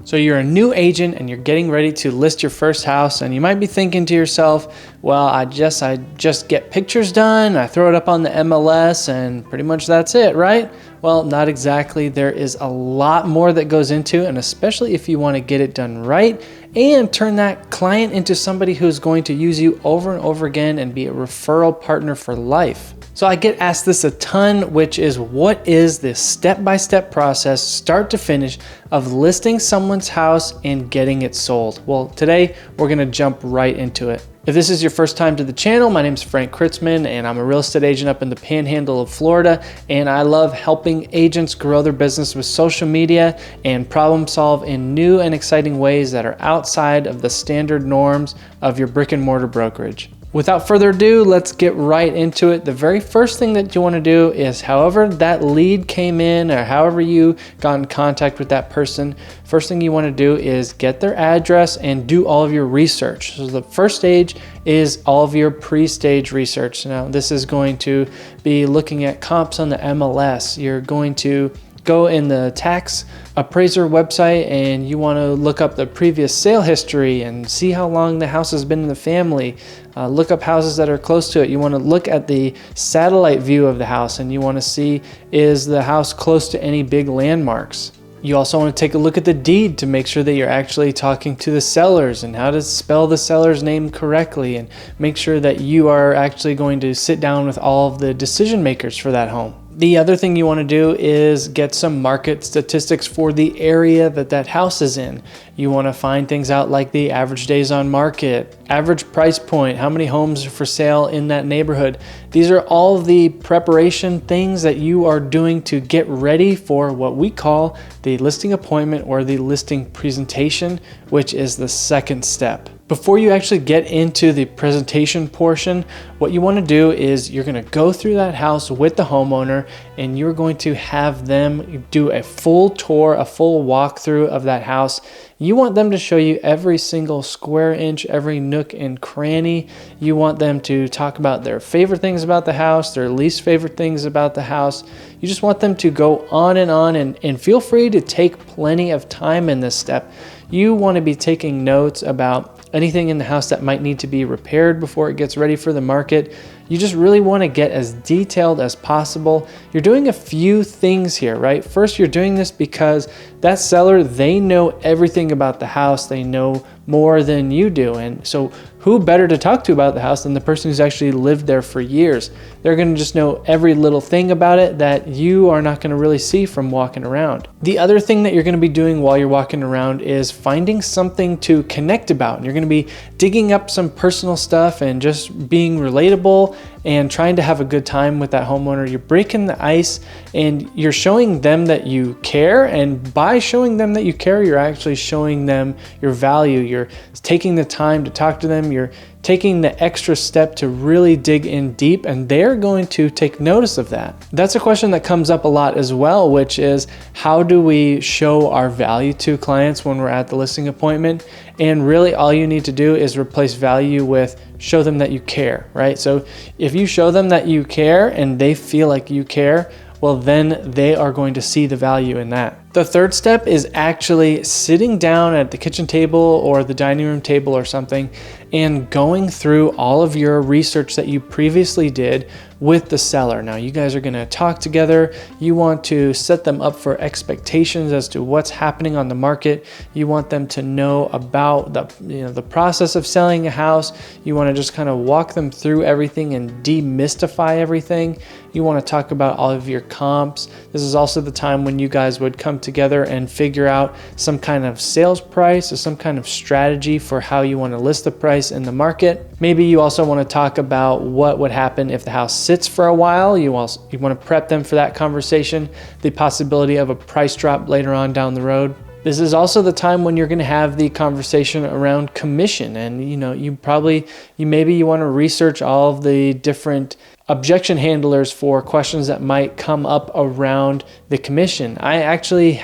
So you're a new agent and you're getting ready to list your first house, and you might be thinking to yourself, well, I just get pictures done, I throw it up on the MLS, and pretty much that's it, right? Well, not exactly. There is a lot more that goes into it, and especially if you want to get it done right and turn that client into somebody who's going to use you over and over again and be a referral partner for life. So I get asked this a ton, which is, what is this step-by-step process, start to finish, of listing someone's house and getting it sold? Well, today we're gonna jump right into it. If this is your first time to the channel, my name is Frank Kritzman and I'm a real estate agent up in the Panhandle of Florida, and I love helping agents grow their business with social media and problem solve in new and exciting ways that are outside of the standard norms of your brick and mortar brokerage. Without further ado, let's get right into it. The very first thing that you want to do is, however that lead came in or however you got in contact with that person, first thing you want to do is get their address and do all of your research. So the first stage is all of your pre-stage research. Now, this is going to be looking at comps on the MLS. You're going to go in the tax appraiser website and you want to look up the previous sale history and see how long the house has been in the family. Look up houses that are close to it. You want to look at the satellite view of the house and you want to see, is the house close to any big landmarks? You also want to take a look at the deed to make sure that you're actually talking to the sellers and how to spell the seller's name correctly, and make sure that you are actually going to sit down with all of the decision makers for that home. The other thing you want to do is get some market statistics for the area that that house is in. You want to find things out like the average days on market, average price point, how many homes are for sale in that neighborhood. These are all the preparation things that you are doing to get ready for what we call the listing appointment or the listing presentation, which is the second step. Before you actually get into the presentation portion, what you want to do is you're going to go through that house with the homeowner and you're going to have them do a full tour, a full walkthrough of that house. You want them to show you every single square inch, every nook and cranny. You want them to talk about their favorite things about the house, their least favorite things about the house. You just want them to go on and feel free to take plenty of time in this step. You want to be taking notes about anything in the house that might need to be repaired before it gets ready for the market. You just really want to get as detailed as possible. You're doing a few things here, right? First, you're doing this because that seller, they know everything about the house. They know more than you do. And so who better to talk to about the house than the person who's actually lived there for years? They're going to just know every little thing about it that you are not going to really see from walking around. The other thing that you're going to be doing while you're walking around is finding something to connect about. You're going to be digging up some personal stuff and just being relatable and trying to have a good time with that homeowner. You're breaking the ice and you're showing them that you care, and by showing them that you care, you're actually showing them your value. You're taking the time to talk to them. You're taking the extra step to really dig in deep, and they're going to take notice of that. That's a question that comes up a lot as well, which is, how do we show our value to clients when we're at the listing appointment? And really all you need to do is replace value with show them that you care, right? So if you show them that you care and they feel like you care, well, then they are going to see the value in that. The third step is actually sitting down at the kitchen table or the dining room table or something and going through all of your research that you previously did with the seller. Now, you guys are going to talk together. You want to set them up for expectations as to what's happening on the market. You want them to know about the process of selling a house. You want to just kind of walk them through everything and demystify everything. You want to talk about all of your comps. This is also the time when you guys would come together and figure out some kind of sales price or some kind of strategy for how you want to list the price in the market. Maybe you also want to talk about what would happen if the house sits for a while. You want to prep them for that conversation, the possibility of a price drop later on down the road. This is also the time when you're going to have the conversation around commission, and maybe you want to research all of the different objection handlers for questions that might come up around the commission. I actually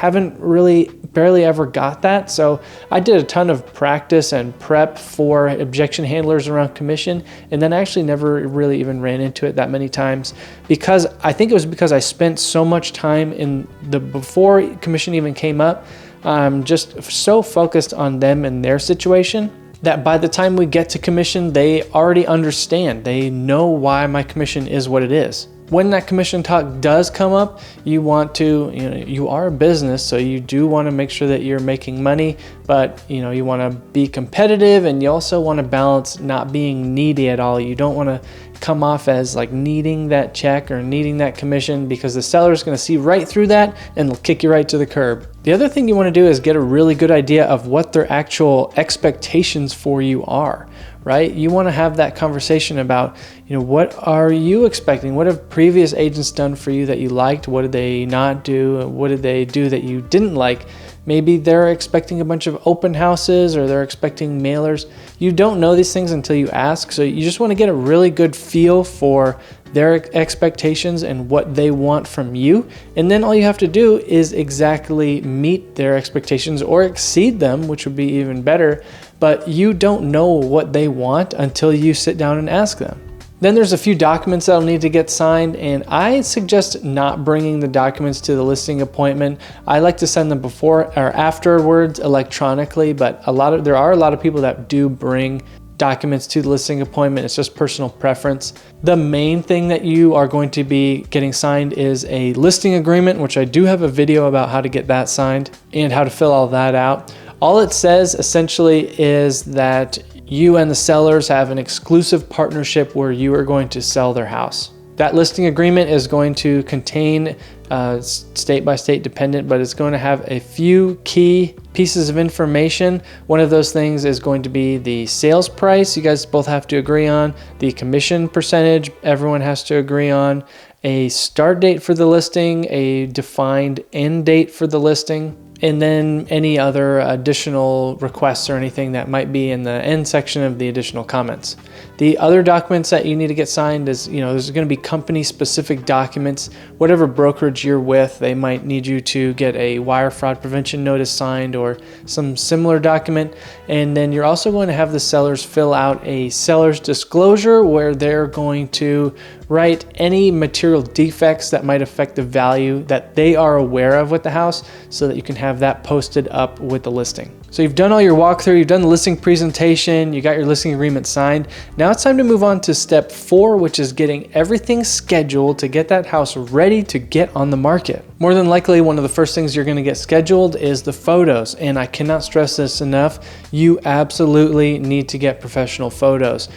barely ever got that. So I did a ton of practice and prep for objection handlers around commission, and then I actually never really even ran into it that many times, because I think it was because I spent so much time before commission even came up. I'm just so focused on them and their situation that by the time we get to commission, they already understand. They know why my commission is what it is. When that commission talk does come up, you want to, you are a business, so you do want to make sure that you're making money, but you want to be competitive, and you also want to balance not being needy at all. You don't want to come off as like needing that check or needing that commission, because the seller is going to see right through that and they'll kick you right to the curb. The other thing you want to do is get a really good idea of what their actual expectations for you are, right? You want to have that conversation about, what are you expecting? What have previous agents done for you that you liked? What did they not do? What did they do that you didn't like? Maybe they're expecting a bunch of open houses, or they're expecting mailers. You don't know these things until you ask. So you just want to get a really good feel for their expectations and what they want from you. And then all you have to do is exactly meet their expectations or exceed them, which would be even better. But you don't know what they want until you sit down and ask them. Then there's a few documents that'll need to get signed, and I suggest not bringing the documents to the listing appointment. I like to send them before or afterwards electronically, but there are a lot of people that do bring documents to the listing appointment. It's just personal preference. The main thing that you are going to be getting signed is a listing agreement, which I do have a video about how to get that signed and how to fill all that out. All it says essentially is that you and the sellers have an exclusive partnership where you are going to sell their house. That listing agreement is going to contain state by state dependent, but it's going to have a few key pieces of information. One of those things is going to be the sales price you guys both have to agree on, the commission percentage everyone has to agree on, a start date for the listing, a defined end date for the listing, and then any other additional requests or anything that might be in the end section of the additional comments. The other documents that you need to get signed is, there's going to be company specific documents. Whatever brokerage you're with, they might need you to get a wire fraud prevention notice signed or some similar document. And then you're also going to have the sellers fill out a seller's disclosure where they're going to write any material defects that might affect the value that they are aware of with the house, so that you can have that posted up with the listing. So you've done all your walkthrough, you've done the listing presentation, you got your listing agreement signed. Now it's time to move on to step 4, which is getting everything scheduled to get that house ready to get on the market. More than likely, one of the first things you're going to get scheduled is the photos. And I cannot stress this enough. You absolutely need to get professional photos.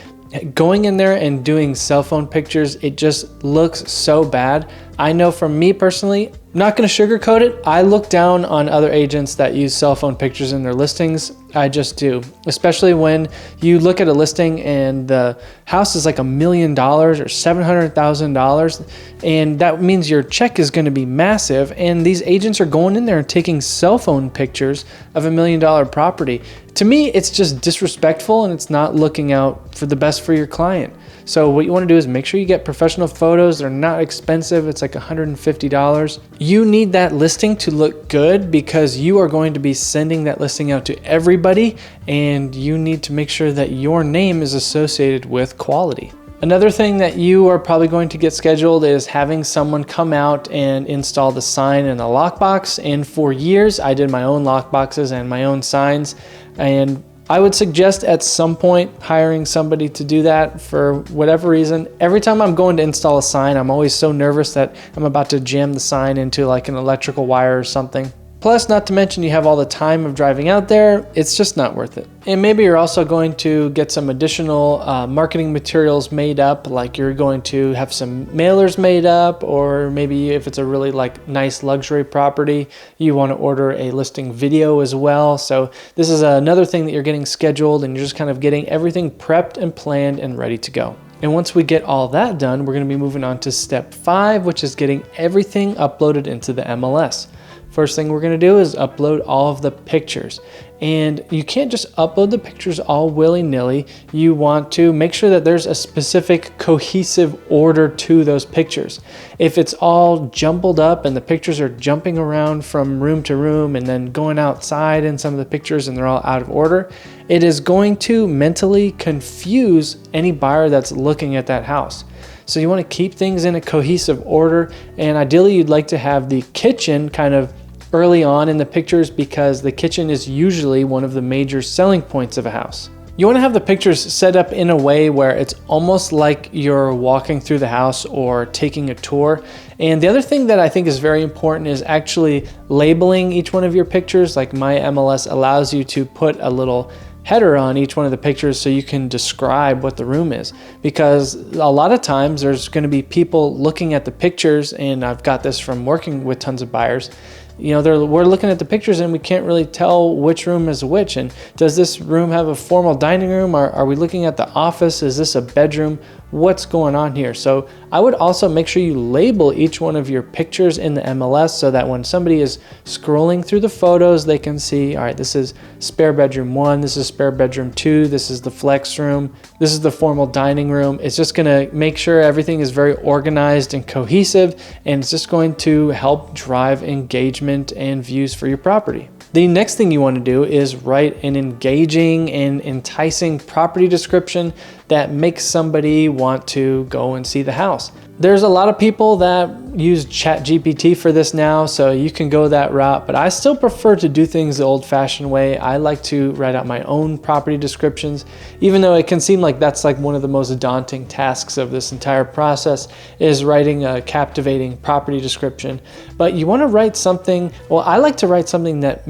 Going in there and doing cell phone pictures, it just looks so bad. I know from me personally, not going to sugarcoat it, I look down on other agents that use cell phone pictures in their listings. I just do, especially when you look at a listing and the house is like $1 million or $700,000, and that means your check is going to be massive, and these agents are going in there and taking cell phone pictures of $1 million property. To me, it's just disrespectful, and it's not looking out for the best for your client. So what you want to do is make sure you get professional photos. They're not expensive. It's like $150. You need that listing to look good because you are going to be sending that listing out to everybody, and you need to make sure that your name is associated with quality. Another thing that you are probably going to get scheduled is having someone come out and install the sign in the lockbox. And for years, I did my own lockboxes and my own signs, and I would suggest at some point hiring somebody to do that for whatever reason. Every time I'm going to install a sign, I'm always so nervous that I'm about to jam the sign into like an electrical wire or something. Plus, not to mention you have all the time of driving out there, it's just not worth it. And maybe you're also going to get some additional marketing materials made up, like you're going to have some mailers made up, or maybe if it's a really like nice luxury property, you want to order a listing video as well. So this is another thing that you're getting scheduled, and you're just kind of getting everything prepped and planned and ready to go. And once we get all that done, we're going to be moving on to step 5, which is getting everything uploaded into the MLS. First thing we're going to do is upload all of the pictures. And you can't just upload the pictures all willy-nilly. You want to make sure that there's a specific cohesive order to those pictures. If it's all jumbled up and the pictures are jumping around from room to room and then going outside in some of the pictures and they're all out of order, it is going to mentally confuse any buyer that's looking at that house. So you want to keep things in a cohesive order, and ideally you'd like to have the kitchen kind of early on in the pictures because the kitchen is usually one of the major selling points of a house. You want to have the pictures set up in a way where it's almost like you're walking through the house or taking a tour. And the other thing that I think is very important is actually labeling each one of your pictures. Like my MLS allows you to put a little header on each one of the pictures so you can describe what the room is, because a lot of times there's going to be people looking at the pictures, and I've got this from working with tons of buyers. We're looking at the pictures and we can't really tell which room is which. And does this room have a formal dining room? Are we looking at the office? Is this a bedroom? What's going on here? So I would also make sure you label each one of your pictures in the MLS so that when somebody is scrolling through the photos, they can see, all right, this is spare bedroom 1, this is spare bedroom 2, this is the flex room, this is the formal dining room. It's just gonna make sure everything is very organized and cohesive, and it's just going to help drive engagement and views for your property. The next thing you want to do is write an engaging and enticing property description that makes somebody want to go and see the house. There's a lot of people that use ChatGPT for this now, so you can go that route, but I still prefer to do things the old-fashioned way. I like to write out my own property descriptions, even though it can seem like that's like one of the most daunting tasks of this entire process, is writing a captivating property description. But you want to write something, well, I like to write something that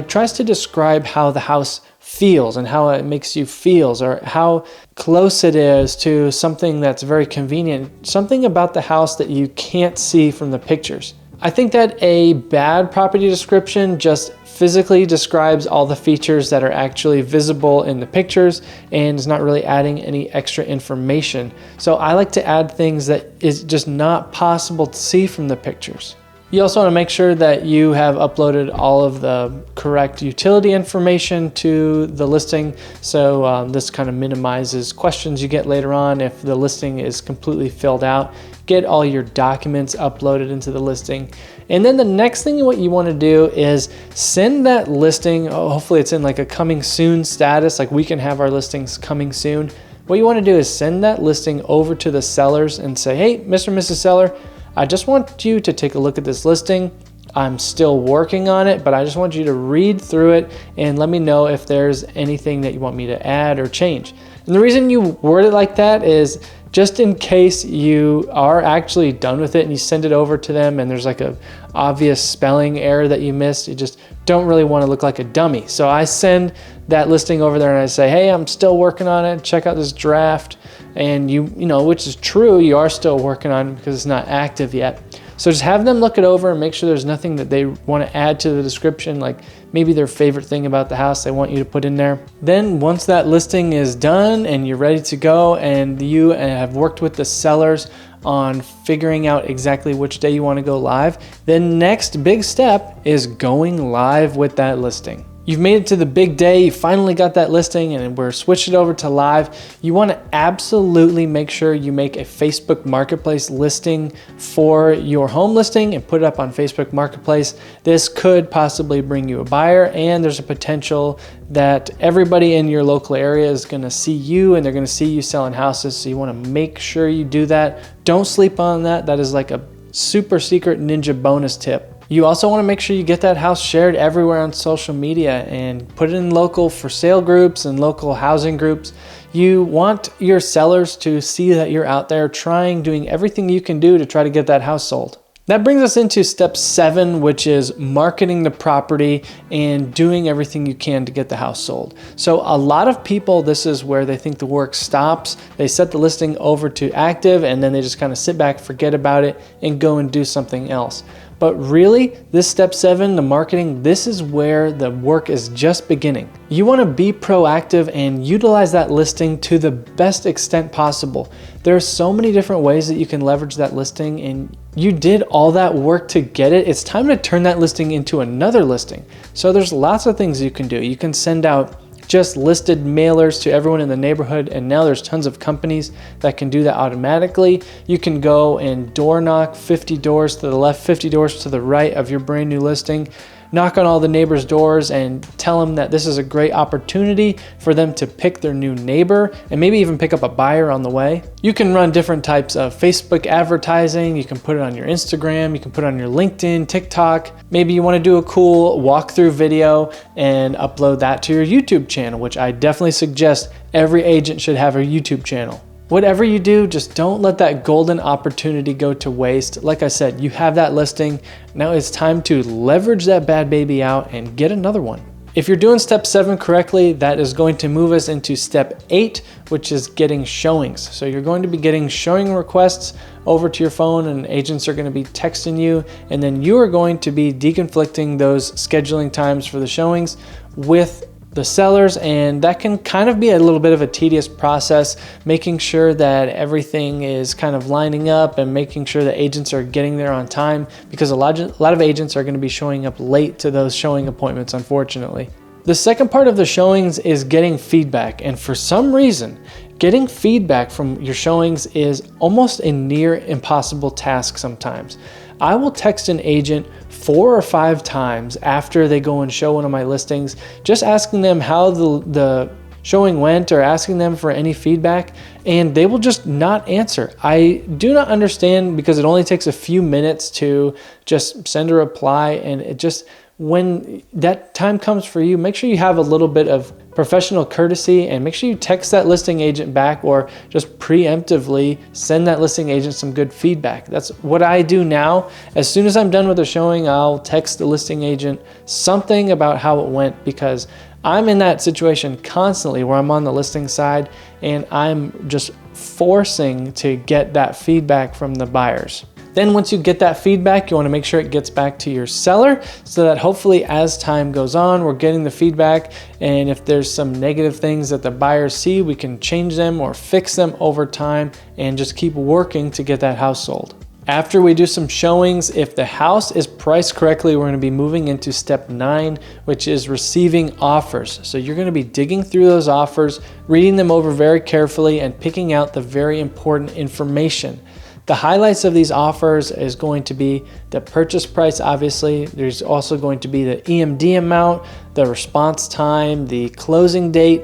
tries to describe how the house feels and how it makes you feel, or how close it is to something that's very convenient, something about the house that you can't see from the pictures. I think that a bad property description just physically describes all the features that are actually visible in the pictures and is not really adding any extra information. So I like to add things that is just not possible to see from the pictures. You also want to make sure that you have uploaded all of the correct utility information to the listing. So this kind of minimizes questions you get later on if the listing is completely filled out. Get all your documents uploaded into the listing. And then the next thing what you want to do is send that listing, hopefully it's in like a coming soon status, like we can have our listings coming soon. What you want to do is send that listing over to the sellers and say, hey, Mr. and Mrs. Seller, I just want you to take a look at this listing. I'm still working on it, but I just want you to read through it and let me know if there's anything that you want me to add or change. And the reason you word it like that is just in case you are actually done with it and you send it over to them and there's like a obvious spelling error that you missed, you just don't really want to look like a dummy. So I send that listing over there and I say, hey, I'm still working on it. Check out this draft. And you know, which is true, you are still working on it because it's not active yet. So just have them look it over and make sure there's nothing that they want to add to the description, like maybe their favorite thing about the house they want you to put in there. Then once that listing is done and you're ready to go and you have worked with the sellers on figuring out exactly which day you want to go live, the next big step is going live with that listing. You've made it to the big day, you finally got that listing and we're switched it over to live. You want to absolutely make sure you make a Facebook Marketplace listing for your home listing and put it up on Facebook Marketplace. This could possibly bring you a buyer, and there's a potential that everybody in your local area is going to see you and they're going to see you selling houses. So you want to make sure you do that. Don't sleep on that. That is like a super secret ninja bonus tip. You also want to make sure you get that house shared everywhere on social media and put it in local for sale groups and local housing groups. You want your sellers to see that you're out there doing everything you can do to try to get that house sold. That brings us into step 7, which is marketing the property and doing everything you can to get the house sold. So a lot of people, this is where they think the work stops. They set the listing over to active and then they just kind of sit back, forget about it, and go and do something else. But really, this step 7, the marketing, this is where the work is just beginning. You want to be proactive and utilize that listing to the best extent possible. There are so many different ways that you can leverage that listing, and you did all that work to get it. It's time to turn that listing into another listing. So there's lots of things you can do. You can send out just listed mailers to everyone in the neighborhood, and now there's tons of companies that can do that automatically. You can go and door knock 50 doors to the left, 50 doors to the right of your brand new listing. knock on all the neighbors' doors and tell them that this is a great opportunity for them to pick their new neighbor and maybe even pick up a buyer on the way. You can run different types of Facebook advertising. You can put it on your Instagram, you can put it on your LinkedIn, TikTok. Maybe you want to do a cool walkthrough video and upload that to your YouTube channel, which I definitely suggest every agent should have a YouTube channel. Whatever you do, just don't let that golden opportunity go to waste. Like I said, you have that listing. Now it's time to leverage that bad baby out and get another one. If you're doing step 7 correctly, that is going to move us into step 8, which is getting showings. So you're going to be getting showing requests over to your phone, and agents are going to be texting you, and then you are going to be deconflicting those scheduling times for the showings with the sellers, and that can kind of be a little bit of a tedious process, making sure that everything is kind of lining up and making sure that agents are getting there on time, because a lot of agents are going to be showing up late to those showing appointments, unfortunately. The second part of the showings is getting feedback, and for some reason, getting feedback from your showings is almost a near impossible task sometimes. I will text an agent 4 or 5 times after they go and show one of my listings, just asking them how the showing went or asking them for any feedback, and they will just not answer. I do not understand, because it only takes a few minutes to just send a reply, and it just, when that time comes for you, make sure you have a little bit of professional courtesy and make sure you text that listing agent back, or just preemptively send that listing agent some good feedback. That's what I do now. As soon as I'm done with the showing, I'll text the listing agent something about how it went, because I'm in that situation constantly where I'm on the listing side and I'm just forcing to get that feedback from the buyers. Then once you get that feedback, you want to make sure it gets back to your seller, so that hopefully as time goes on, we're getting the feedback, and if there's some negative things that the buyers see, we can change them or fix them over time and just keep working to get that house sold. After we do some showings, if the house is priced correctly, we're going to be moving into step 9, which is receiving offers. So you're going to be digging through those offers, reading them over very carefully, and picking out the very important information. The highlights of these offers is going to be the purchase price, obviously. There's also going to be the EMD amount, the response time, the closing date,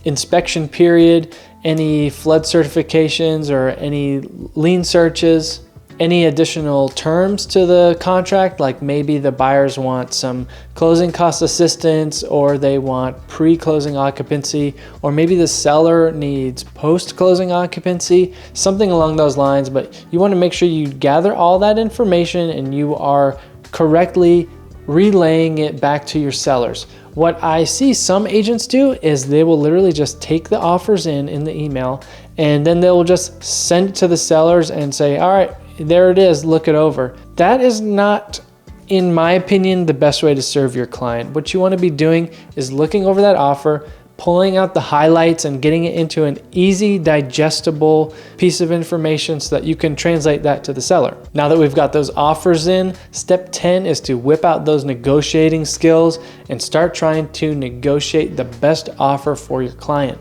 inspection period, any flood certifications or any lien searches, any additional terms to the contract, like maybe the buyers want some closing cost assistance, or they want pre-closing occupancy, or maybe the seller needs post-closing occupancy, something along those lines. But you want to make sure you gather all that information and you are correctly relaying it back to your sellers. What I see some agents do is they will literally just take the offers in the email, and then they'll just send it to the sellers and say, all right, there it is, look it over. That is not, in my opinion, the best way to serve your client. What you want to be doing is looking over that offer, pulling out the highlights and getting it into an easy, digestible piece of information so that you can translate that to the seller. Now that we've got those offers in, step 10 is to whip out those negotiating skills and start trying to negotiate the best offer for your client.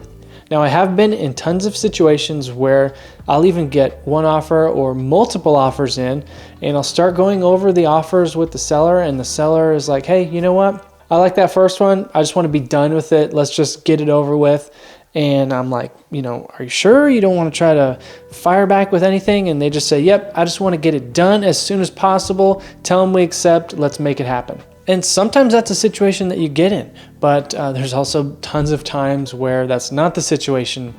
Now, I have been in tons of situations where I'll even get one offer or multiple offers in, and I'll start going over the offers with the seller, and the seller is like, hey, you know what? I like that first one. I just want to be done with it. Let's just get it over with. And I'm like, are you sure you don't want to try to fire back with anything? And they just say, yep, I just want to get it done as soon as possible. Tell them we accept. Let's make it happen. And sometimes that's a situation that you get in, but there's also tons of times where that's not the situation.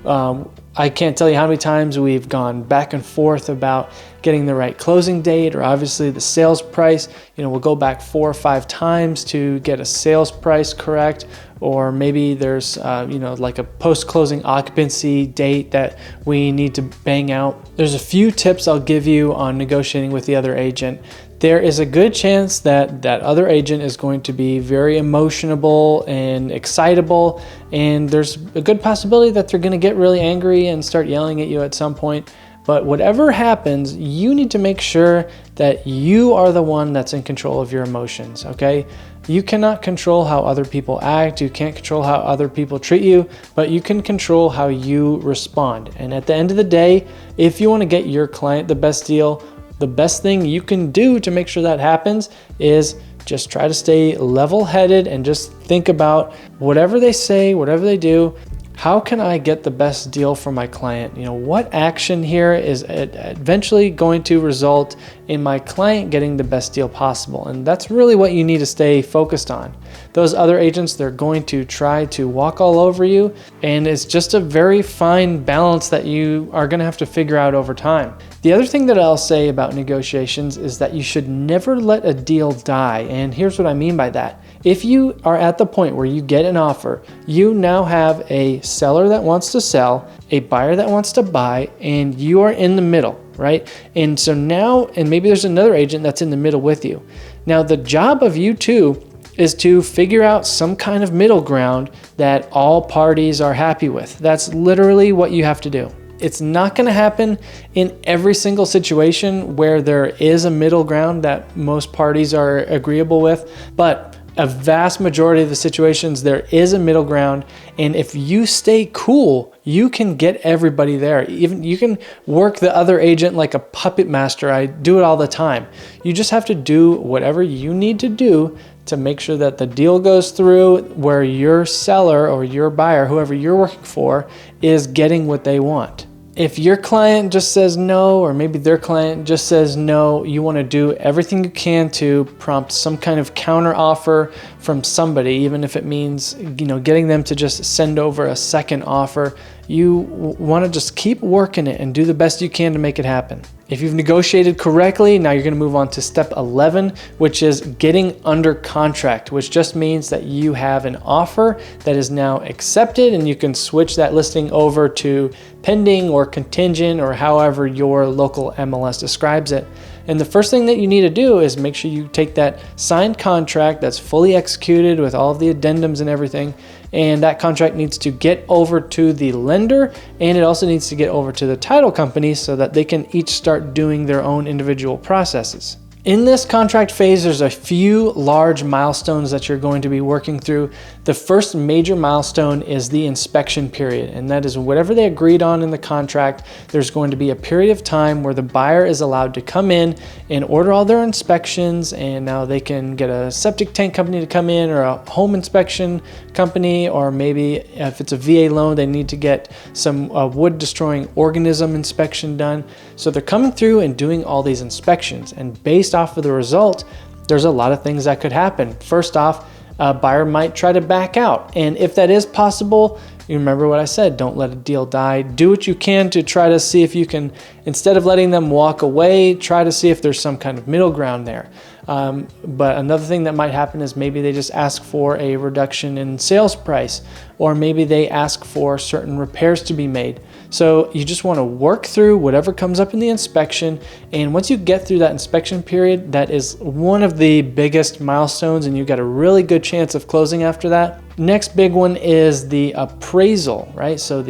I can't tell you how many times we've gone back and forth about getting the right closing date, or obviously the sales price. We'll go back 4 or 5 times to get a sales price correct, or maybe there's like a post-closing occupancy date that we need to bang out. There's a few tips I'll give you on negotiating with the other agent. There is a good chance that that other agent is going to be very emotional and excitable, and there's a good possibility that they're going to get really angry and start yelling at you at some point. But whatever happens, you need to make sure that you are the one that's in control of your emotions, okay? You cannot control how other people act, you can't control how other people treat you, but you can control how you respond. And at the end of the day, if you want to get your client the best deal, the best thing you can do to make sure that happens is Just try to stay level-headed and just think about whatever they say, whatever they do, how can I get the best deal for my client? What action here is eventually going to result in my client getting the best deal possible? And that's really what you need to stay focused on. Those other agents, they're going to try to walk all over you, and it's just a very fine balance that you are going to have to figure out over time. The other thing that I'll say about negotiations is that you should never let a deal die. And here's what I mean by that. If you are at the point where you get an offer, you now have a seller that wants to sell, a buyer that wants to buy, and you are in the middle, right? And so now, and maybe there's another agent that's in the middle with you. Now, the job of you two is to figure out some kind of middle ground that all parties are happy with. That's literally what you have to do. It's not going to happen in every single situation where there is a middle ground that most parties are agreeable with, but a vast majority of the situations there is a middle ground, and if you stay cool, you can get everybody there. Even you can work the other agent like a puppet master. I do it all the time. You just have to do whatever you need to do to make sure that the deal goes through where your seller or your buyer, whoever you're working for, is getting what they want. If your client just says no, or maybe their client just says no, you want to do everything you can to prompt some kind of counter offer from somebody, even if it means, getting them to just send over a second offer. You want to just keep working it and do the best you can to make it happen. If you've negotiated correctly, now you're going to move on to step 11, which is getting under contract, which just means that you have an offer that is now accepted, and you can switch that listing over to pending or contingent or however your local MLS describes it. And the first thing that you need to do is make sure you take that signed contract that's fully executed with all of the addendums and everything, and that contract needs to get over to the lender, and it also needs to get over to the title company so that they can each start doing their own individual processes. In this contract phase, there's a few large milestones that you're going to be working through. The first major milestone is the inspection period, and that is whatever they agreed on in the contract. There's going to be a period of time where the buyer is allowed to come in and order all their inspections, and now they can get a septic tank company to come in, or a home inspection company, or maybe if it's a VA loan, they need to get some wood destroying organism inspection done. So they're coming through and doing all these inspections, and based off of the result, there's a lot of things that could happen. First off, a buyer might try to back out, and if that is possible, you remember what I said, don't let a deal die. Do what you can to try to see if you can, instead of letting them walk away, try to see if there's some kind of middle ground there. But another thing that might happen is maybe they just ask for a reduction in sales price, or maybe they ask for certain repairs to be made. So you just want to work through whatever comes up in the inspection, and once you get through that inspection period, that is one of the biggest milestones, and you've got a really good chance of closing after that. Next big one is the appraisal, right? So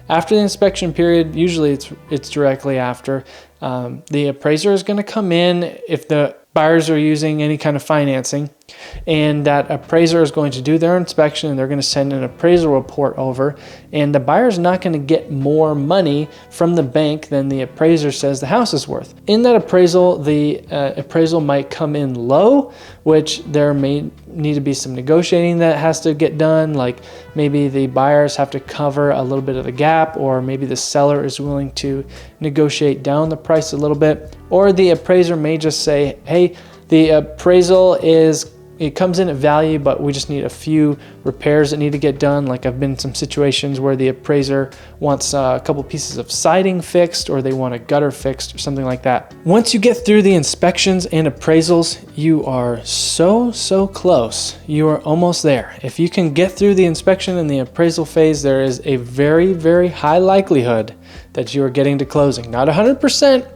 after the inspection period, usually it's directly after, the appraiser is going to come in if the buyers are using any kind of financing, and that appraiser is going to do their inspection, and they're going to send an appraisal report over, and the buyer's not going to get more money from the bank than the appraiser says the house is worth. In that appraisal, the appraisal might come in low, which there may need to be some negotiating that has to get done, like maybe the buyers have to cover a little bit of the gap, or maybe the seller is willing to negotiate down the price a little bit, or the appraiser may just say, hey, the appraisal it comes in at value, but we just need a few repairs that need to get done. Like I've been in some situations where the appraiser wants a couple pieces of siding fixed, or they want a gutter fixed, or something like that. Once you get through the inspections and appraisals, you are so close. You are almost there. If you can get through the inspection and the appraisal phase, there is a very high likelihood that you are getting to closing. Not 100%,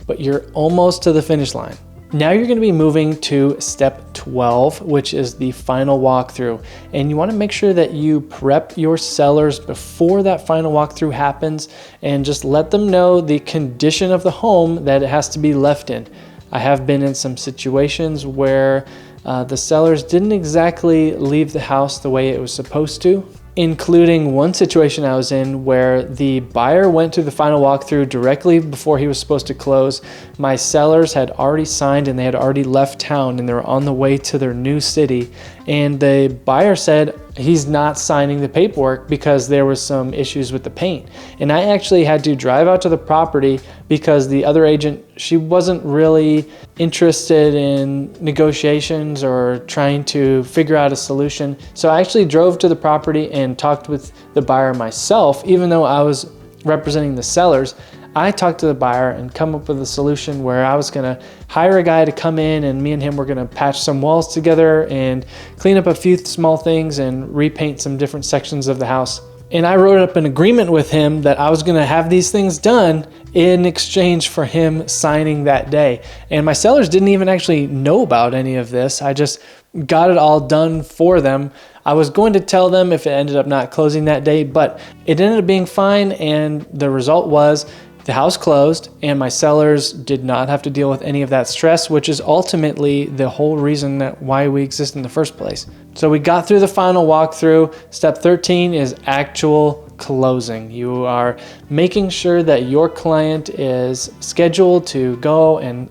but you're almost to the finish line. Now you're going to be moving to step 12, which is the final walkthrough. And you want to make sure that you prep your sellers before that final walkthrough happens, and just let them know the condition of the home that it has to be left in. I have been in some situations where the sellers didn't exactly leave the house the way it was supposed to, including one situation I was in where the buyer went to the final walkthrough directly before he was supposed to close, my sellers had already signed and they had already left town and they were on the way to their new city. And the buyer said he's not signing the paperwork because there was some issues with the paint. And I actually had to drive out to the property because the other agent, she wasn't really interested in negotiations or trying to figure out a solution. So I actually drove to the property and talked with the buyer myself, even though I was representing the sellers. I talked to the buyer and come up with a solution where I was gonna hire a guy to come in and me and him were gonna patch some walls together and clean up a few small things and repaint some different sections of the house. And I wrote up an agreement with him that I was gonna have these things done in exchange for him signing that day. And my sellers didn't even actually know about any of this. I just got it all done for them. I was going to tell them if it ended up not closing that day, but it ended up being fine. And the result was the house closed and my sellers did not have to deal with any of that stress, which is ultimately the whole reason that why we exist in the first place. So we got through the final walkthrough. Step 13 is actual closing. You are making sure that your client is scheduled to go and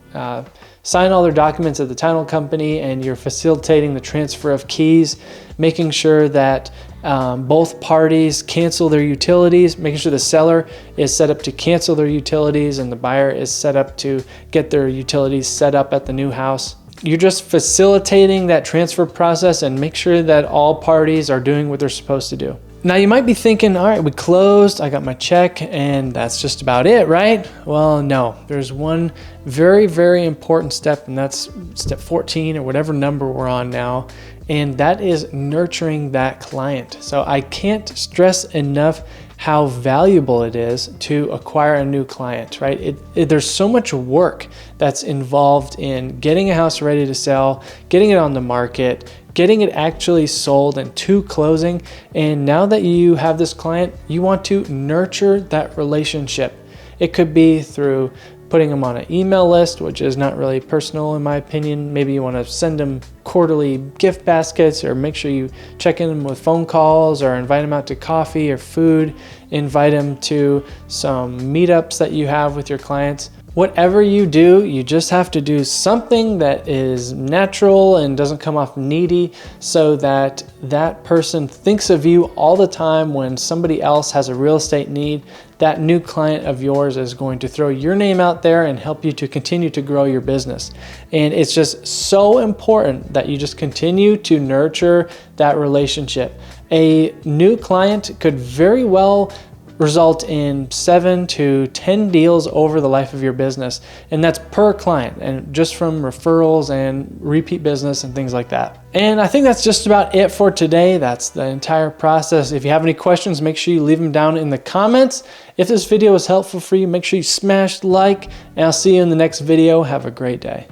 sign all their documents at the title company, and you're facilitating the transfer of keys, making sure that both parties cancel their utilities, making sure the seller is set up to cancel their utilities and the buyer is set up to get their utilities set up at the new house. You're just facilitating that transfer process and make sure that all parties are doing what they're supposed to do. Now you might be thinking, all right, we closed, I got my check, and that's just about it, right? Well, no, there's one very, very important step, and that's step 14 or whatever number we're on now, and that is nurturing that client. So I can't stress enough how valuable it is to acquire a new client, right? There's so much work that's involved in getting a house ready to sell, getting it on the market, getting it actually sold and to closing. And now that you have this client, you want to nurture that relationship. It could be through putting them on an email list, which is not really personal in my opinion. Maybe you want to send them quarterly gift baskets, or make sure you check in with phone calls, or invite them out to coffee or food, invite them to some meetups that you have with your clients. Whatever you do, you just have to do something that is natural and doesn't come off needy, so that that person thinks of you all the time when somebody else has a real estate need. That new client of yours is going to throw your name out there and help you to continue to grow your business. And it's just so important that you just continue to nurture that relationship. A new client could very well result in 7 to 10 deals over the life of your business. And that's per client, and just from referrals and repeat business and things like that. And I think that's just about it for today. That's the entire process. If you have any questions, make sure you leave them down in the comments. If this video was helpful for you, make sure you smash like, and I'll see you in the next video. Have a great day.